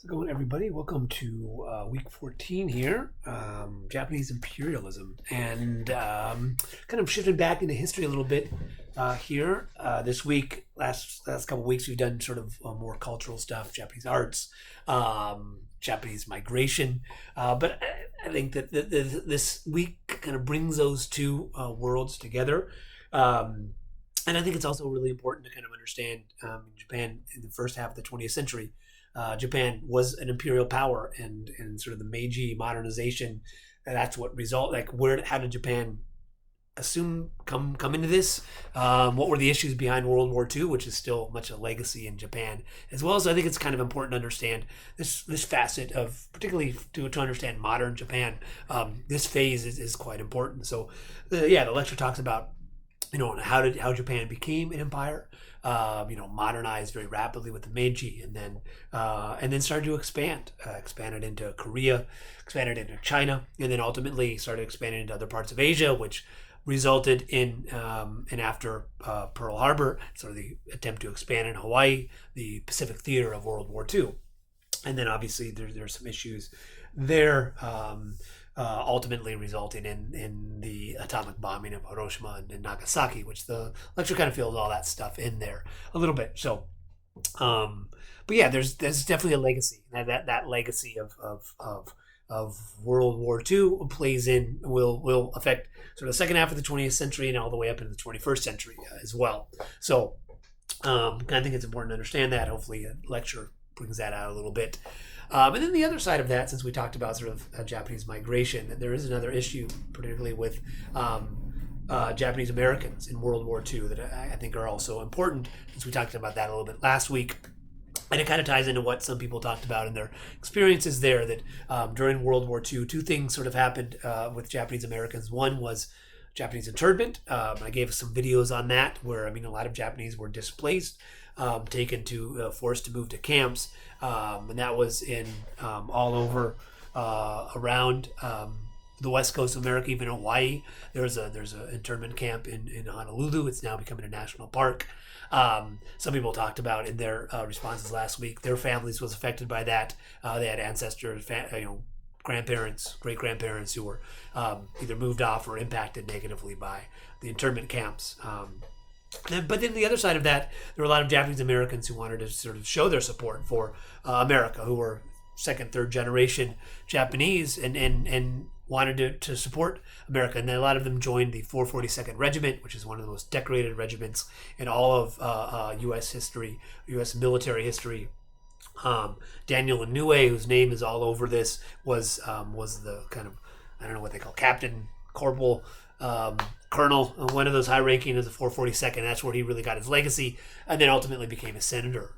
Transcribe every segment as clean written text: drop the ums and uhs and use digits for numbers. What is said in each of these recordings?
How's it going, everybody? Welcome to week 14 here, Japanese imperialism, and kind of shifting back into history a little bit here. This week, last couple of weeks, we've done sort of more cultural stuff, Japanese arts, Japanese migration, but I think that this week kind of brings those two worlds together. And I think it's also really important to kind of understand Japan in the first half of the 20th century. Japan was an imperial power, and sort of the Meiji modernization. That's what result like how did Japan come into this? What were the issues behind World War II, which is still much a legacy in Japan as well. So I think it's kind of important to understand this facet of, particularly to understand modern Japan. This phase is quite important. So the lecture talks about how Japan became an empire, modernized very rapidly with the Meiji, and then started to expanded into Korea, expanded into China, and then ultimately started expanding into other parts of Asia, which resulted in and after Pearl Harbor, sort of the attempt to expand in Hawaii, the Pacific theater of World War II. And then obviously there's some issues there, ultimately resulting in the atomic bombing of Hiroshima and Nagasaki, which the lecture kind of fills all that stuff in there a little bit. So, but yeah, there's definitely a legacy. That legacy of World War II will affect sort of the second half of the 20th century and all the way up into the 21st century as well. So, I think it's important to understand that. Hopefully, a lecture brings that out a little bit. And then the other side of that, since we talked about sort of Japanese migration, there is another issue, particularly with Japanese Americans in World War II, that I think are also important, since we talked about that a little bit last week. And it kind of ties into what some people talked about in their experiences there, that during World War II, two things sort of happened with Japanese Americans. One was Japanese internment. I gave some videos on that where, a lot of Japanese were displaced, taken to forced to move to camps, and that was in all over around the west coast of America, even Hawaii. There's an internment camp in Honolulu. It's now becoming a national park. Some people talked about in their responses last week, their families was affected by that. They had ancestors, grandparents, great-grandparents who were either moved off or impacted negatively by the internment camps. But then the other side of that, there were a lot of Japanese Americans who wanted to sort of show their support for America, who were second, third generation Japanese and wanted to support America. And then a lot of them joined the 442nd Regiment, which is one of the most decorated regiments in all of U.S. history, U.S. military history. Daniel Inouye, whose name is all over this, was the kind of, I don't know what they call, captain, corporal, colonel, one of those high-ranking as the 442nd. That's where he really got his legacy, and then ultimately became a senator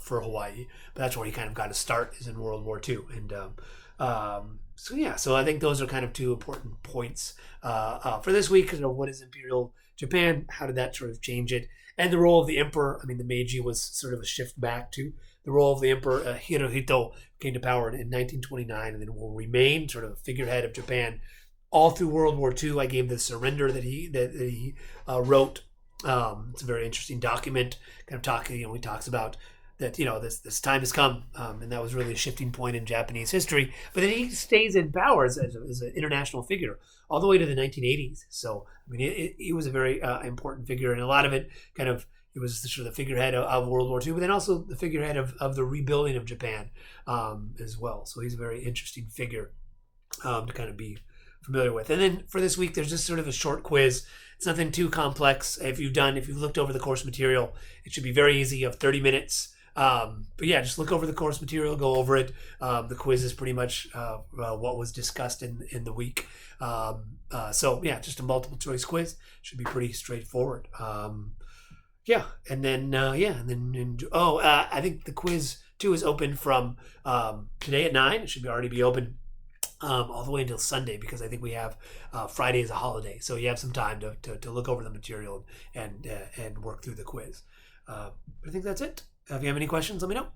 for Hawaii. But that's where he kind of got his start, is in World War II. And so I think those are kind of two important points for this week. What is Imperial Japan? How did that sort of change it? And the role of the emperor. The Meiji was sort of a shift back to the role of the emperor. Hirohito came to power in 1929, and then will remain sort of a figurehead of Japan all through World War II. I gave the surrender that he wrote. It's a very interesting document, kind of talking. He talks about that. This time has come, and that was really a shifting point in Japanese history. But then he stays in power as an international figure all the way to the 1980s. So he was a very important figure, and a lot of it kind of. He was sort of the figurehead of World War II, but then also the figurehead of the rebuilding of Japan as well. So he's a very interesting figure to kind of be familiar with. And then for this week, there's just sort of a short quiz. It's nothing too complex. If you've looked over the course material, it should be very easy. You have 30 minutes. But yeah, just look over the course material, go over it. The quiz is pretty much what was discussed in the week. So yeah, just a multiple choice quiz. Should be pretty straightforward. I think the quiz too is open from today at 9. It should already be open all the way until Sunday, because I think we have Friday as a holiday, so you have some time to look over the material and work through the quiz. But I think that's it. If you have any questions, let me know.